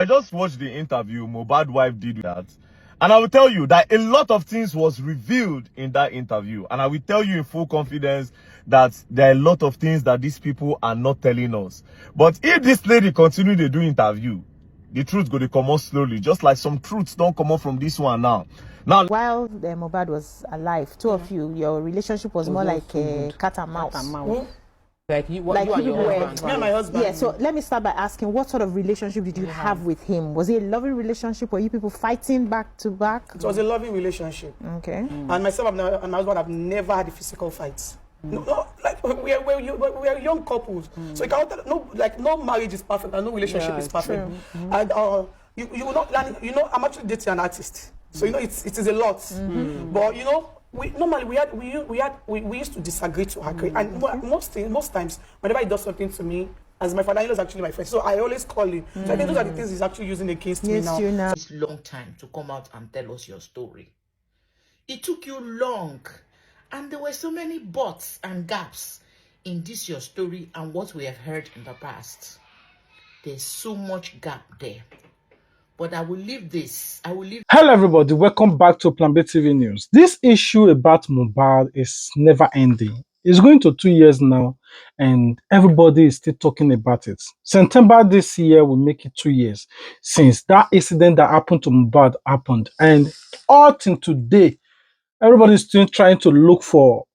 I just watched the interview Mohbad wife did with that. And I will tell you that a lot of things was revealed in that interview. And I will tell you in full confidence that there are a lot of things that these people are not telling us. But if this lady continue to do interview, the truth go to come out slowly. Just like some truths don't come out from this one now. Now, while Mohbad was alive, two of you, your relationship was more like a cat and mouse. Like you and your husband. Me and my husband. Yeah, so let me start by asking, what sort of relationship did you have with him? Was it a loving relationship? Were you people fighting back to back? It was a loving relationship. Okay. And myself and my husband have never had a physical fight. No, like we're young couples. So you cannot, no marriage is perfect and no relationship is perfect. And you will not learn. You know, I'm actually dating an artist, so you know it is a lot. But you know, we used to disagree to agree, and most times whenever he does something to me, as my father-in-law is actually my friend, so I always call him. So I think those are the things he's actually using against me now. It's long time to come out and tell us your story. It took you long, and there were so many buts and gaps in this your story and what we have heard in the past. There's so much gap there. But I will leave this. Hello, everybody. Welcome back to Plan B TV News. This issue about Mohbad is never ending. It's going to 2 years now, and everybody is still talking about it. September this year will make it 2 years since that incident that happened to Mohbad happened. And all till today, everybody is still trying to look for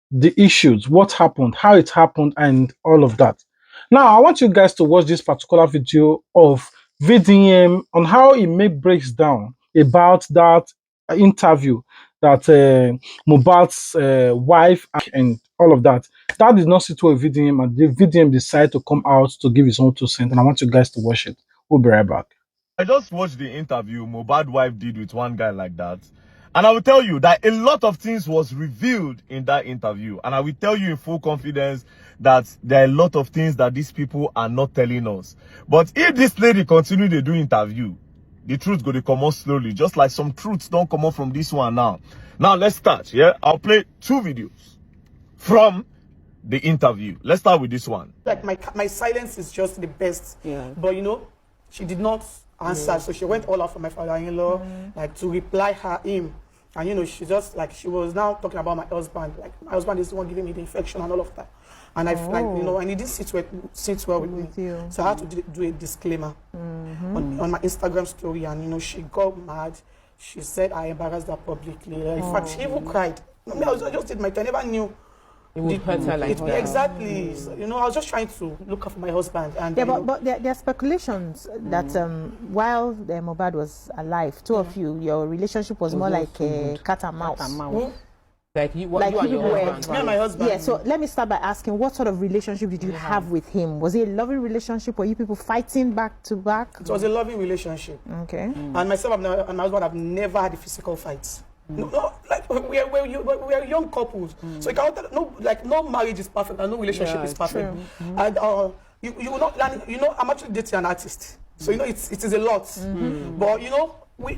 the issues, what happened, how it happened, and all of that. Now, I want you guys to watch this particular video of VDM on how he breaks down about that interview that Mohbad's wife and all of that. That did not sit well with VDM, and the VDM decided to come out to give his own 2 cents, and I want you guys to watch it. We'll be right back. I just watched the interview Mohbad wife did with one guy like that. And I will tell you that a lot of things was revealed in that interview. And I will tell you in full confidence that there are a lot of things that these people are not telling us. But if this lady continue to do interview, the truth go to come out slowly. Just like some truths don't come out from this one now. Now let's start. Yeah, I'll play 2 videos from the interview. Let's start with this one. Like my silence is just the best. Yeah. But you know, she did not answer, so she went all out for my father-in-law, like to reply him. And you know, she just like she was now talking about my husband. Like my husband is the one giving me the infection and all of that. And I like, you know, and he didn't sit well with me. So I had to do a disclaimer on my Instagram story. And you know, she got mad. She said I embarrassed her publicly. In fact, she even cried. I just did my thing. I never knew it would hurt her like that. Exactly. So, you know, I was just trying to look after my husband. And yeah, but there are speculations that while Mohbad was alive, two of you, your relationship was more like a cat and mouse. Like you and your husband. Me and my husband. Yeah, so let me start by asking, what sort of relationship did you have with him? Was it a loving relationship? Were you people fighting back to back? It was a loving relationship. Okay. And myself and my husband have never had a physical fight. No, like we're young couples. So you cannot, no marriage is perfect and no relationship is perfect. And you will not learn. You know, I'm actually dating an artist, so you know it is a lot. But you know, we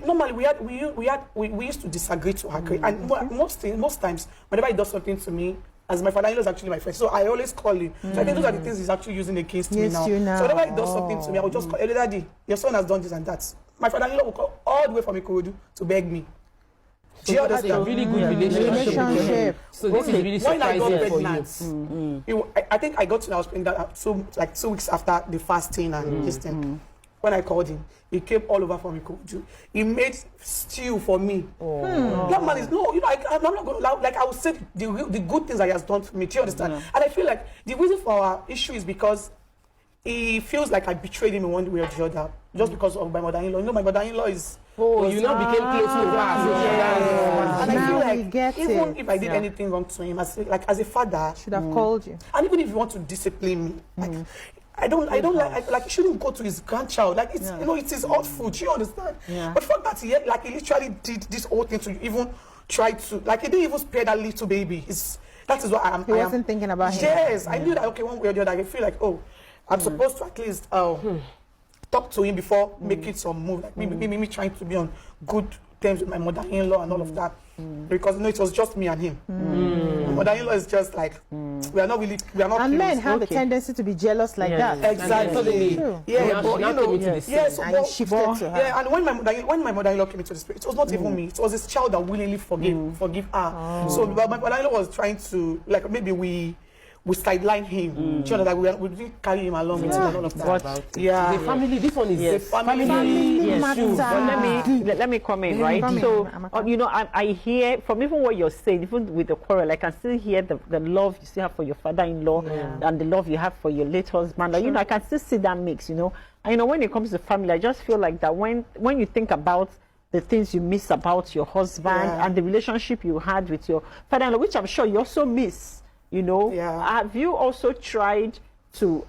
used to disagree to agree, and most times whenever he does something to me, as my father-in-law is actually my friend, so I always call him. So I think those are the things he's actually using against me now. So whenever he does something to me, I will just call, hey, Daddy, your son has done this and that. My father-in-law will call all the way from Ikorodu to beg me. So that's a really good relationship. So this is really surprising for you. I think I was pregnant like 2 weeks after the fasting and this thing. When I called him, he came all over from Ikorodu. He made stew for me. That man is you know, I'm not going to like I would say the good things that he has done for me. Do you understand? And I feel like the reason for our issue is because he feels like I betrayed him in one way or the other, just because of my mother-in-law. You know, my mother-in-law is. You now became close to her. And I feel like even if I did anything wrong to him, as a father, should have called you. And even if you want to discipline me, like I don't like you shouldn't go to his grandchild. Like it's you know, it is hot food. You understand? But for that he literally did this whole thing to even try to he didn't even spare that little baby. That is what I am. He wasn't thinking about him. Yes, I knew that. Okay, one way or the other, I feel like I'm supposed to at least talk to him before making some move, like maybe trying to be on good terms with my mother-in-law and all of that. Because, you know, it was just me and him. My mother-in-law is just like, we are not And close. men have a tendency to be jealous like that. Exactly. True. Yeah, but you know, yes, And you shifted to her. yeah, and when my mother-in-law came into the spirit, it was not even me. It was his child that willingly forgive her. So my mother-in-law was trying to, like, maybe we sideline him. You know, like we didn't carry him along with him and all of that. The family, this one is the family. matter. But let me comment, right? So, you know, I hear from even what you're saying, even with the quarrel, I can still hear the love you still have for your father-in-law and the love you have for your late husband. Like, you know, I can still see that mix, you know. And, you know, when it comes to family, I just feel like that when you think about the things you miss about your husband and the relationship you had with your father-in-law, which I'm sure you also miss, you know. Have you also tried to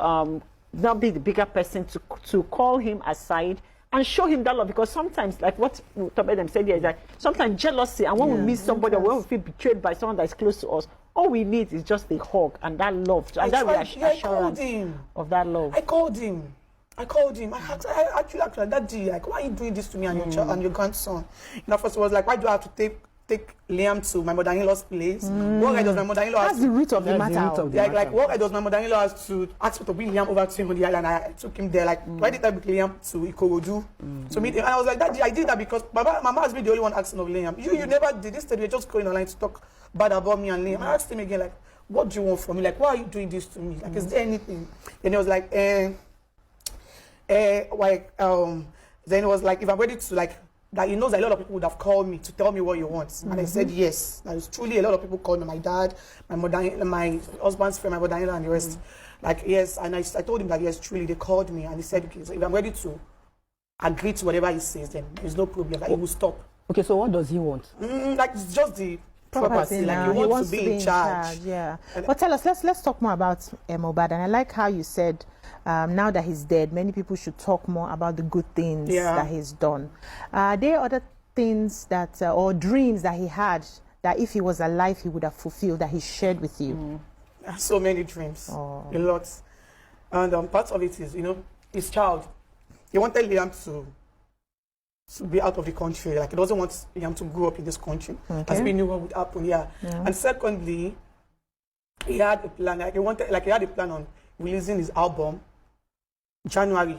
not be the bigger person, to call him aside and show him that love? Because sometimes, like what Tobedem said here, is that sometimes jealousy, and when we miss somebody or when we feel betrayed by someone that is close to us, all we need is just a hug and that love and that reassurance of that love. I called him. I actually asked, Daddy, like, why are you doing this to me and your child and your grandson? You know, first it was like, why do I have to take Liam to my mother-in-law's place? What right does my mother-in-law? That's the root of the matter. Like what right does my mother-in-law has to ask me to bring Liam over to him on the island? I took him there. Like, why did I bring Liam to Ikorodu to meet him? And I was like, Daddy, I did that because Mama has been the only one asking of Liam. You never did. Instead, you're just going online to talk bad about me and Liam. I asked him again, like, what do you want from me? Like, why are you doing this to me? Like, is there anything? And he was like, then it was like, if I'm ready to, like, that he knows that a lot of people would have called me to tell me what you want. And I said yes. That is truly a lot of people called me, my dad, my husband's friend, my mother-in-law, and the rest. Like, yes, and I told him that yes, truly they called me, and he said, okay, so if I'm ready to agree to whatever he says, then there's no problem, like, he will stop. Okay, so what does he want? Like, it's just the property, like, he wants to be in charge. Yeah. But tell us, let's talk more about Mohbad. And I like how you said, now that he's dead, many people should talk more about the good things that he's done. Are there other things that, or dreams that he had, that if he was alive, he would have fulfilled, that he shared with you? So many dreams, a lot. And part of it is, you know, his child. He wanted Liam to be out of the country. Like, he doesn't want Liam to grow up in this country. As we knew what would happen, And secondly, he had a plan. Like, he had a plan on releasing his album January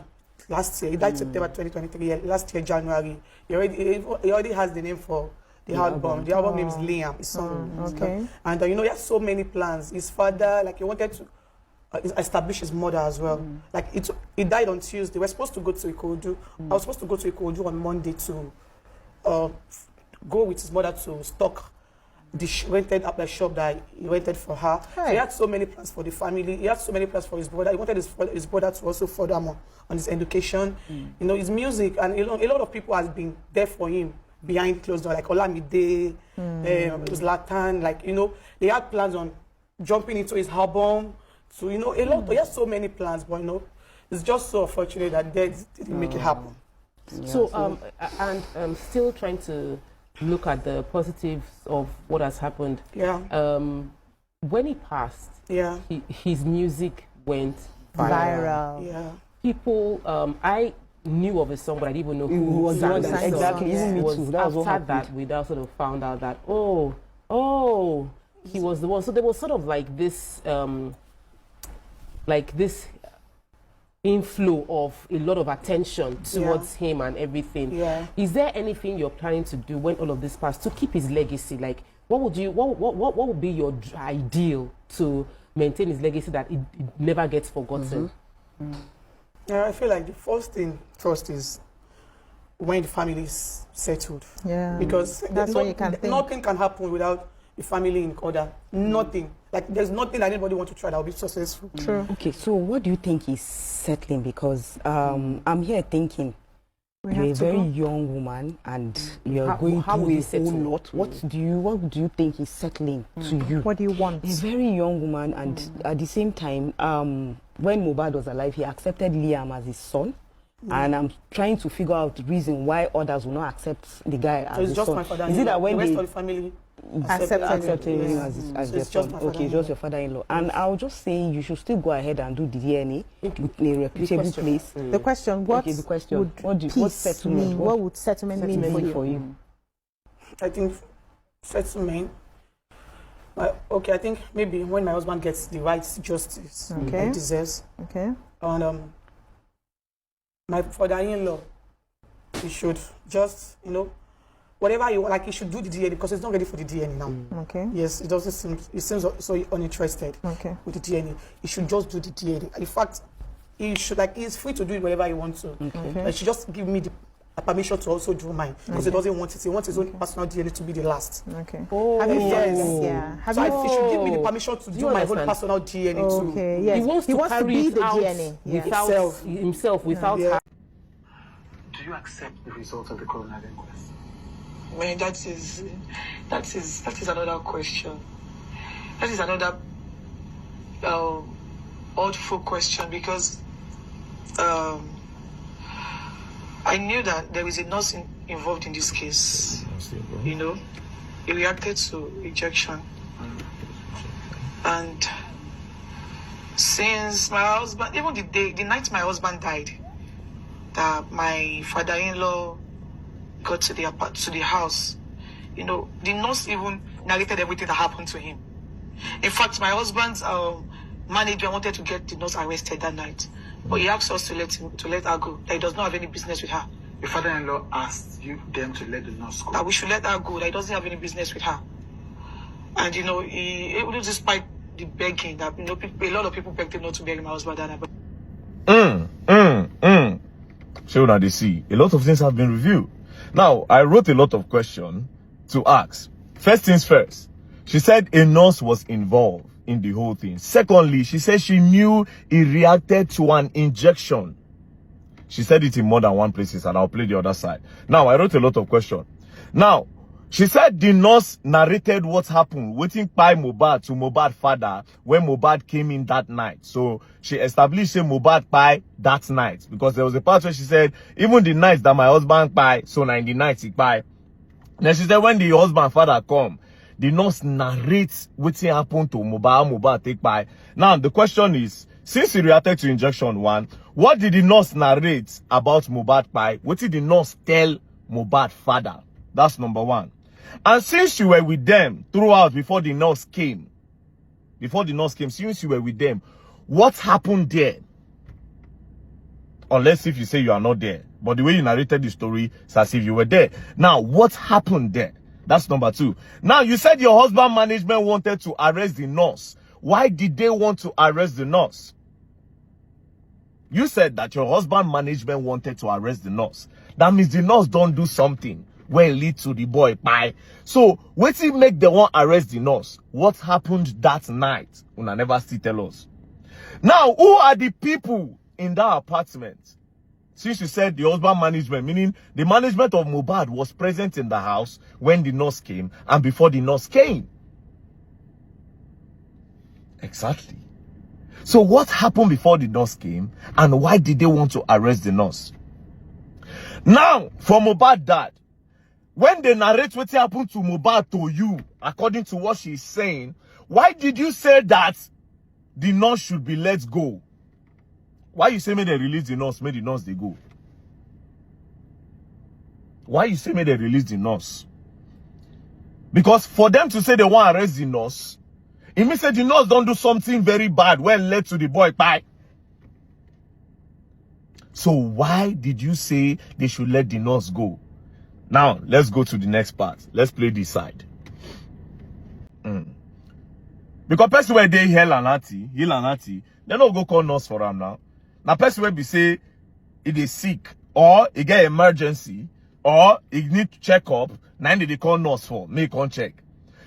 last year. He died September 2023. Last year, January. He already has the name for the album. The album name is Liam, his son. And you know, he has so many plans. His father, like, he wanted to establish his mother as well. Like, he died on Tuesday. We're supposed to go to Ikorodu. I was supposed to go to Ikorodu on Monday to go with his mother to stock the rented up the shop that he rented for her. So he had so many plans for the family. He had so many plans for his brother. He wanted his brother to also further more on his education. You know, his music, and a lot of people has been there for him behind closed doors, like Olamide, Zlatan. Like, you know, they had plans on jumping into his album. So, you know, he has so many plans, but, you know, it's just so unfortunate that they didn't make it happen. So, still trying to look at the positives of what has happened. When he passed, his music went viral. People, I knew of a song, but I didn't even know who sang the song. Exactly. It was after that we now sort of found out that, he was the one. So there was sort of like this inflow of a lot of attention towards him and everything. Is there anything you're planning to do when all of this passed to keep his legacy? Like, what would be your ideal to maintain his legacy that it never gets forgotten? I feel like the first thing first is when the family is settled. Because that's what you can think. Nothing can happen without the family in order. Nothing. Like, there's nothing that anybody wants to try that will be successful. True. Okay, so what do you think is settling? Because I'm here thinking you're a very young woman and you're going through a whole lot. What do you think is settling to you? What do you want? A very young woman, and at the same time, when Mohbad was alive, he accepted Liam as his son. And I'm trying to figure out the reason why others will not accept the guy as his son. It's just my father. Is it that when the rest of the family accepted him as their son? Okay, just your father-in-law. And I'll just say you should still go ahead and do the DNA in a reputable place. The question, what would peace mean? What would settlement mean for you? I think settlement. Okay, I think maybe when my husband gets the right justice he deserves. Okay. And my father-in-law, he should just, you know, whatever you want, like he should do the DNA because he's not ready for the DNA now. Okay. Yes, it doesn't seem, he seems so uninterested with the DNA. He should just do the DNA. In fact, he should, like, he's free to do it wherever he wants to. He should just give me the permission to also do mine because he doesn't want it. He wants his own personal DNA to be the last. Okay. Oh, have you yes. Yeah. So he should give me the permission to do my own personal DNA too. Okay. Yes. He wants to be the out DNA without himself, without her. Do you accept the result of the coroner inquest? Man, that is another question. That is another awful question because I knew that there is a nurse involved in this case. You know, he reacted to rejection, and since my husband, even the night my husband died, that my father-in-law got to the house, you know, the nurse even narrated everything that happened to him. In fact, my husband's manager wanted to get the nurse arrested that night, but he asked us to let her go. That he does not have any business with her. Your father-in-law asked them to let the nurse go. That we should let her go. That he doesn't have any business with her. And you know, despite the begging that, you know, a lot of people begged him not to bury my husband. So now they see a lot of things have been reviewed. Now, I wrote a lot of questions to ask. First things first, she said a nurse was involved in the whole thing. Secondly, she said she knew he reacted to an injection. She said it in more than one places, and I'll play the other side. Now, I wrote a lot of questions. Now, she said the nurse narrated what happened, waiting by Mohbad to Mohbad father when Mohbad came in that night. So she established Mohbad by that night because there was a part where she said even the night that my husband by, so 90 nights he by. Then she said when the husband father come, the nurse narrates what happened to Mohbad take by. Now the question is, since he reacted to injection 1, what did the nurse narrate about Mohbad by? What did the nurse tell Mohbad father? That's number 1. And since you were with them throughout before the nurse came, since you were with them, what happened there? Unless if you say you are not there. But the way you narrated the story, it's as if you were there. Now, what happened there? That's number 2. Now, you said your husband management wanted to arrest the nurse. Why did they want to arrest the nurse? You said that your husband management wanted to arrest the nurse. That means the nurse don't do something where it lead to the boy pie. So, what he make the one arrest the nurse? What happened that night? Una never still tell us. Now, who are the people in that apartment? Since you said the husband management, meaning the management of Mohbad was present in the house when the nurse came and before the nurse came. Exactly. So what happened before the nurse came and why did they want to arrest the nurse? Now, for Mohbad dad, when they narrate what happened to Mohbad to you, according to what she's saying, why did you say that the nurse should be let go? Why you say may they release the nurse, may the nurse they go? Why you say may they release the nurse? Because for them to say they want to arrest the nurse, it means that the nurse don't do something very bad when led to the boy bye. So why did you say they should let the nurse go? Now, let's go to the next part. Let's play this side. Because person where they heal and natty, they don't go call nurse for them now. Now, person where be say, if they sick, or he get emergency, or he need to check up, now they call nurse for, make on check.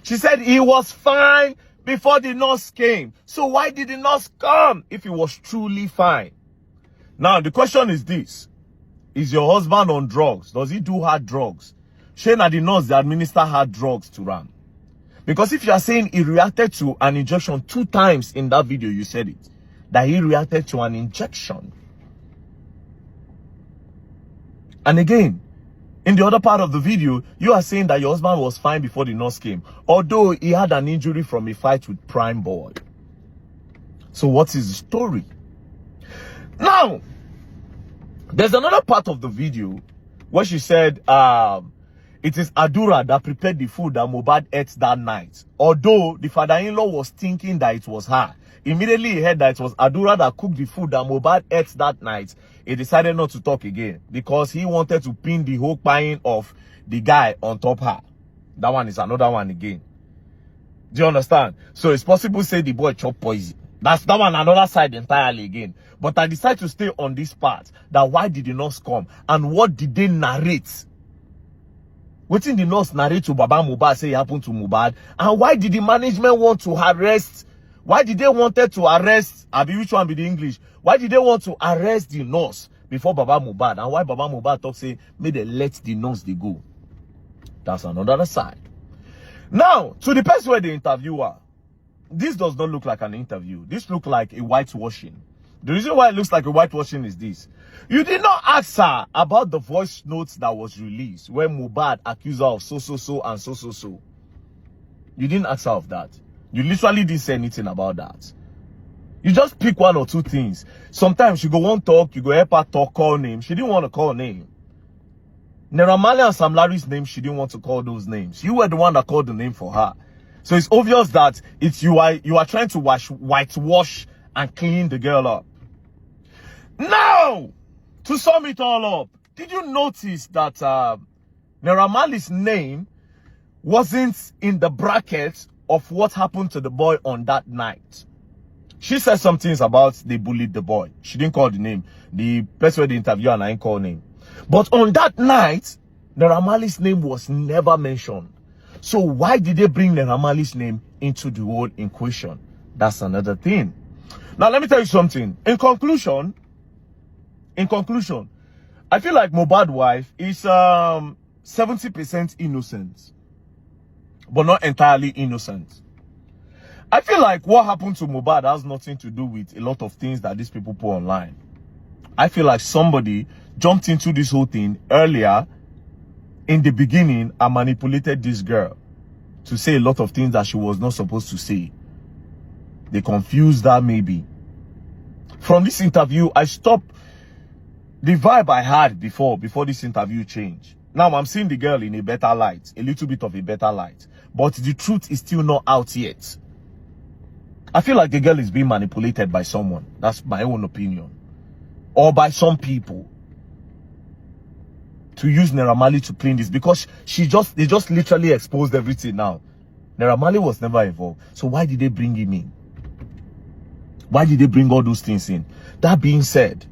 She said he was fine before the nurse came. So why did the nurse come if he was truly fine? Now, the question is this. Is your husband on drugs? Does he do hard drugs? Shane and the nurse, they administer hard drugs to Ram. Because if you are saying he reacted to an injection 2 times in that video, you said it. That he reacted to an injection. And again, in the other part of the video, you are saying that your husband was fine before the nurse came. Although he had an injury from a fight with Prime Boy. So what is the story? Now, there's another part of the video where she said it is Adura that prepared the food that Mohbad ate that night. Although the father-in-law was thinking that it was her. Immediately he heard that it was Adura that cooked the food that Mohbad ate that night. He decided not to talk again because he wanted to pin the whole buying of the guy on top her. That one is another one again. Do you understand? So it's possible to say the boy chop poison. That's that one another side entirely again. But I decided to stay on this part. That why did the nurse come? And what did they narrate? What did the nurse narrate to Baba Mohbad say happened to Mohbad? And why did the management want to arrest? Why did they wanted to arrest? Abi, which one be the English? Why did they want to arrest the nurse before Baba Mohbad? And why Baba Mohbad talk say, may they let the nurse they go? That's another side. Now, to the person where the interviewer, this does not look like an interview. This looks like a whitewashing. The reason why it looks like a whitewashing is this. You did not ask her about the voice notes that was released when Mohbad accused her of so and so. You didn't ask her of that. You literally didn't say anything about that. You just pick one or two things. Sometimes you go want talk, you go help her talk, call name. She didn't want to call name. Naira Marley and Sam Larry's name, she didn't want to call those names. You were the one that called the name for her. So it's obvious that it's you are trying to whitewash and clean the girl up. Now, to sum it all up, did you notice that Naira Marley's name wasn't in the bracket of what happened to the boy on that night? She said some things about they bullied the boy. She didn't call the name. The person with the interview and I didn't call name. But on that night, Naira Marley's name was never mentioned. So why did they bring Naira Marley's name into the whole equation? That's another thing. Now let me tell you something. In conclusion, I feel like Mohbad's wife is 70% innocent, but not entirely innocent. I feel like what happened to Mohbad has nothing to do with a lot of things that these people put online. I feel like somebody jumped into this whole thing earlier in the beginning and manipulated this girl to say a lot of things that she was not supposed to say. They confused her maybe. From this interview, I stopped the vibe I had before this interview changed. Now I'm seeing the girl in a better light, a little bit of a better light. But the truth is still not out yet. I feel like the girl is being manipulated by someone. That's my own opinion. Or by some people. To use Naira Marley to clean this. Because they just literally exposed everything now. Naira Marley was never involved. So why did they bring him in? Why did they bring all those things in? That being said,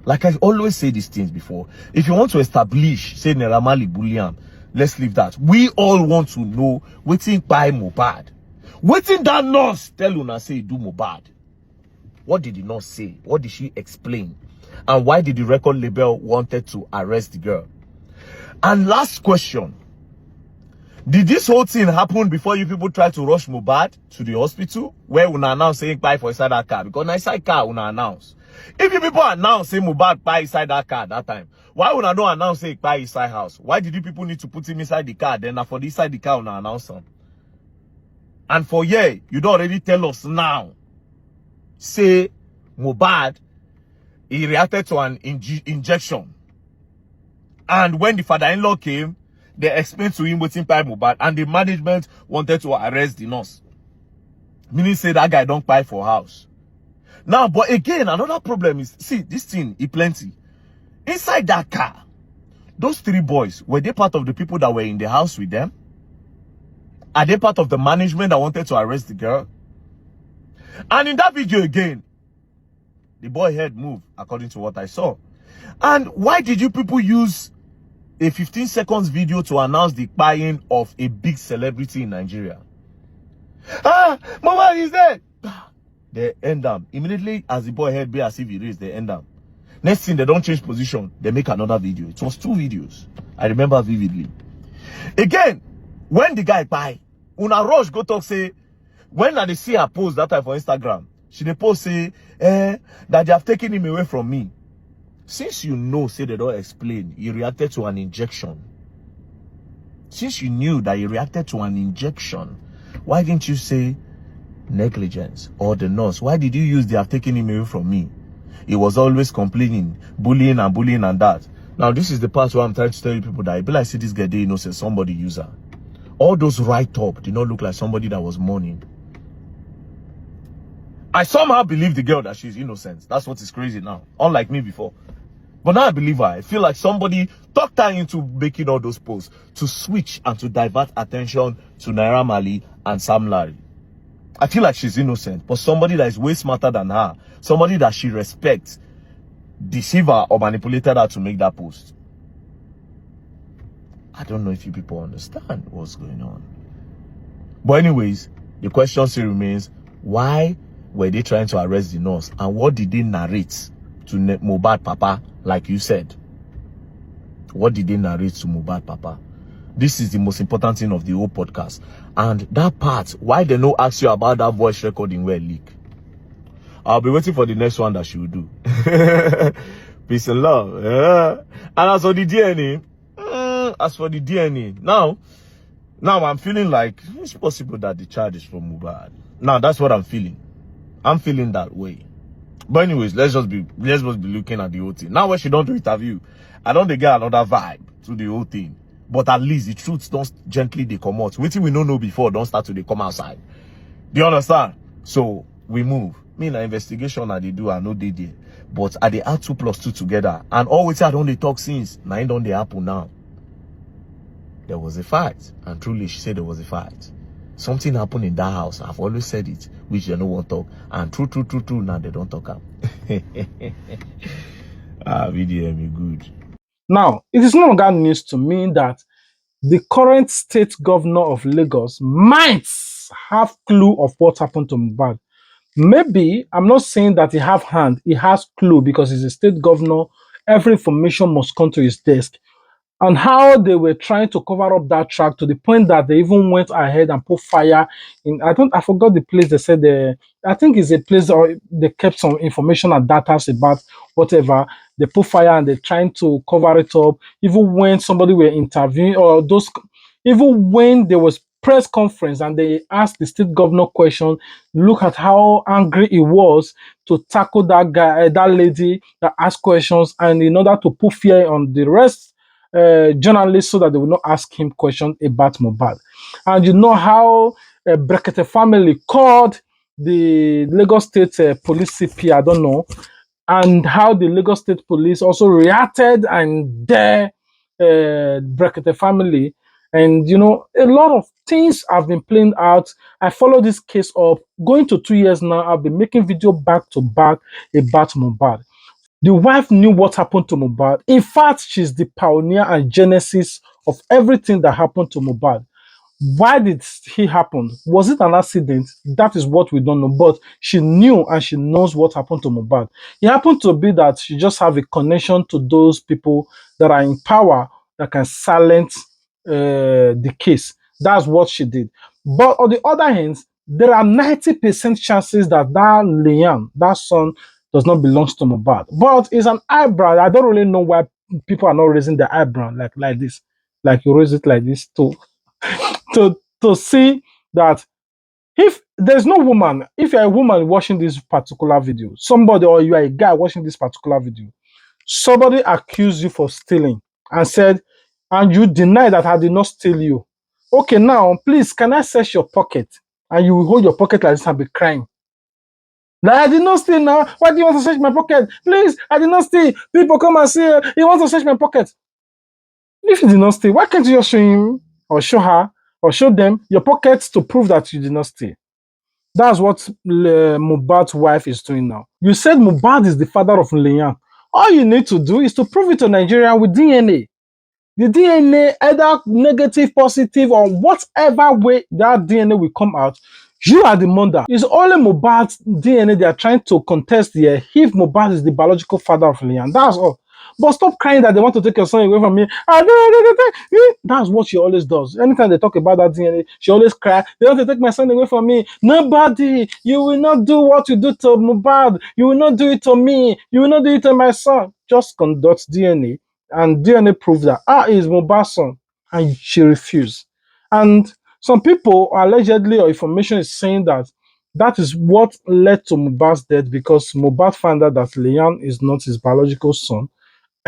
like I always say these things before, if you want to establish, say Naira Marley bullion, let's leave that. We all want to know wetin by Mohbad. Wetin that nurse tell una say do Mohbad? What did the nurse say? What did she explain? And why did the record label wanted to arrest the girl? And last question. Did this whole thing happen before you people tried to rush Mohbad to the hospital? Where una announce saying buy for inside that car? Because inside car una announce. If you people announce say Mohbad buy inside that car at that time, why una don't announce say buy inside house? Why did you people need to put him inside the car? Then for the inside the car una announce him? And for you don't already tell us now. Say Mohbad, he reacted to an injection. And when the father-in-law came, they explained to him waiting by Mohbad, and the management wanted to arrest the nurse. Meaning say that guy don't buy for house. Now, but again, another problem is, see, this thing is plenty. Inside that car, those three boys, were they part of the people that were in the house with them? Are they part of the management that wanted to arrest the girl? And in that video again, the boy head moved, according to what I saw. And why did you people use a 15 seconds video to announce the buying of a big celebrity in Nigeria? Mama is dead. They end up immediately as the boy head be as if he raised, they end up. Next thing, they don't change position, they make another video. It was 2 videos. I remember vividly. Again, when the guy buy, una rush go talk say, when they see her post that time for Instagram, she dey post say, that they have taken him away from me. Since you know, say they don't explain, he reacted to an injection. Since you knew that he reacted to an injection, why didn't you say negligence or the nurse? Why did you use they have taken him away from me? He was always complaining, bullying and that. Now, this is the part where I'm trying to tell you people that I be like, see this girl, they innocent, somebody user. All those write-up did not look like somebody that was mourning. I somehow believe the girl that she's innocent. That's what is crazy now. Unlike me before. But now I believe her. I feel like somebody talked her into making all those posts to switch and to divert attention to Naira Marley and Sam Larry. I feel like she's innocent, but somebody that is way smarter than her, somebody that she respects, deceived her or manipulated her to make that post. I don't know if you people understand what's going on. But anyways, the question still remains, why were they trying to arrest the nurse? And what did they narrate to Mohbad Papa, like you said? What did they narrate to Mohbad Papa? This is the most important thing of the whole podcast. And that part, why they no ask you about that voice recording where leak? I'll be waiting for the next one that she will do. Peace and love. Yeah. And as for the DNA, now I'm feeling like it's possible that the charge is from Mohbad. Now that's what I'm feeling. I'm feeling that way. But anyways, let's just be looking at the whole thing. Now when she don't do interview, I don't get another vibe to the whole thing. But at least the truth don't gently they come out. Waiting we don't know before don't start to they come outside. Do you understand? So we move. Me na investigation I they do, I know they did. But I they add 2 + 2 together. And always I don't they talk since. Now it don't they happen now. There was a fight. And truly she said there was a fight. Something happened in that house. I've always said it, which they don't want to talk. And true, now they don't talk up. Video me good. Now, it is no longer news to me that the current state governor of Lagos might have clue of what happened to Mohbad. Maybe, I'm not saying that he have hand, he has clue because he's a state governor. Every information must come to his desk. And how they were trying to cover up that track to the point that they even went ahead and put fire in. I forgot the place they said. I think it's a place or they kept some information and data about whatever. They put fire and they're trying to cover it up. Even when somebody were interviewing or even when there was press conference and they asked the state governor question, look at how angry he was to tackle that guy, that lady that asked questions, and in order to put fear on the rest journalists so that they will not ask him questions about Mohbad. And you know how Brekete family called the Lagos State Police CP, I don't know, and how the Lagos State Police also reacted and their Brekete family. And, you know, a lot of things have been playing out. I follow this case up. Going to 2 years now, I've been making video back to back about Mohbad. The wife knew what happened to Mohbad. In fact, she's the pioneer and genesis of everything that happened to Mohbad. Why did he happen? Was it an accident? That is what we don't know. But she knew and she knows what happened to Mohbad. It happened to be that she just have a connection to those people that are in power that can silence the case. That's what she did. But on the other hand, there are 90% chances that Leon, that son, does not belong to Mohbad. But it's an eyebrow. I don't really know why people are not raising their eyebrow like this. Like you raise it like this too. To see that if there's no woman, if you're a woman watching this particular video, somebody or you are a guy watching this particular video, somebody accused you for stealing and said, and you deny that I did not steal you. Okay, now please, can I search your pocket? And you will hold your pocket like this and be crying. Like, I did not steal now. Why do you want to search my pocket? Please, I did not steal. People come and see you want to search my pocket. If you did not steal, why can't you just show him or show her or show them your pockets to prove that you did not steal? That's what Mohbad's wife is doing now. You said Mohbad is the father of Leon. All you need to do is to prove it to Nigeria with DNA. The DNA, either negative, positive, or whatever way that DNA will come out, you are the mother. It's only Mohbad's DNA they are trying to contest here if Mohbad is the biological father of Leon. That's all. But stop crying that they want to take your son away from me. That's what she always does. Anytime they talk about that DNA, she always cries. They want to take my son away from me. Nobody, you will not do what you do to Mohbad. You will not do it to me. You will not do it to my son. Just conduct DNA. And DNA proved that, it's Mohbad's son. And she refused. And some people allegedly or information is saying that that is what led to Mohbad's death because Mohbad found out that Leon is not his biological son.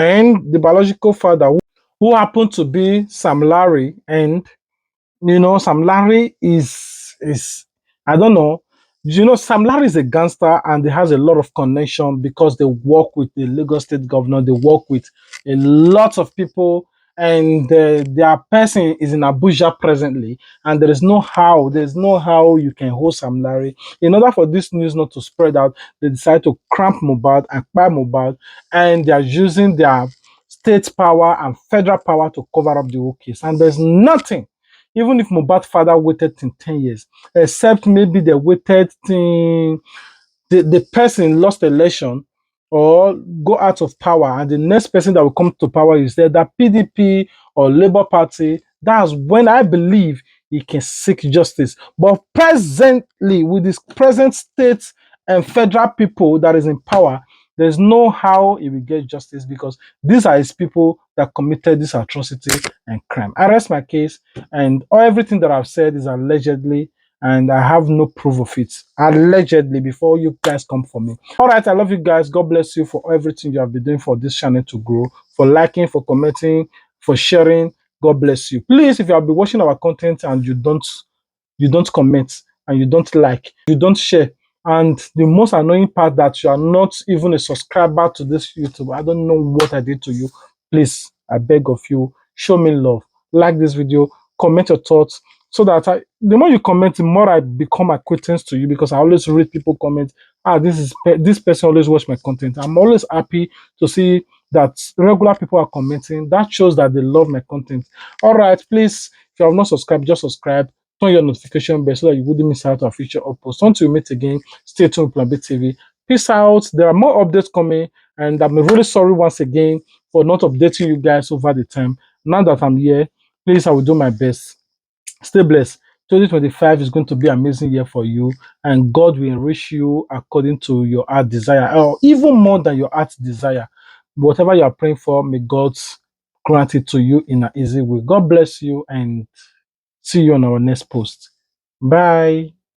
and the biological father, who happened to be Sam Larry. And Sam Larry is I don't know. Sam Larry is a gangster and he has a lot of connection because they work with the Lagos State governor. They work with a lot of people, and their person is in Abuja presently. And there's no how you can hold Sam Larry. In order for this news not to spread out, they decide to cramp Mohbad and buy Mohbad, and they are using their state power and federal power to cover up the whole case. And there's nothing. Even if Mohbad's father waited till 10 years, except maybe they waited till the person lost election or go out of power, and the next person that will come to power is either PDP or Labour Party. That's when I believe he can seek justice. But presently, with this present state and federal people that is in power, there's no how he will get justice, because these are his people that committed this atrocity and crime. I rest my case, and everything that I've said is allegedly, and I have no proof of it. Allegedly, before you guys come for me. All right, I love you guys. God bless you for everything you have been doing for this channel to grow, for liking, for commenting, for sharing. God bless you. Please, if you have been watching our content and you don't comment, and you don't like, you don't share, and the most annoying part, that you are not even a subscriber to this YouTube, I don't know what I did to you. Please, I beg of you, show me love. Like this video, comment your thoughts, so that the more you comment, the more I become acquaintance to you, because I always read people comment. This person always watch my content. I'm always happy to see that regular people are commenting. That shows that they love my content. All right, please, if you have not subscribed, just subscribe. Turn your notification bell so that you wouldn't miss out on future uploads. Until we meet again, stay tuned with Plan B TV. Peace out. There are more updates coming, and I'm really sorry once again for not updating you guys over the time. Now that I'm here, please, I will do my best. Stay blessed. 2025 is going to be an amazing year for you, and God will enrich you according to your heart desire, or even more than your heart desire. Whatever you are praying for, may God grant it to you in an easy way. God bless you, and see you on our next post. Bye.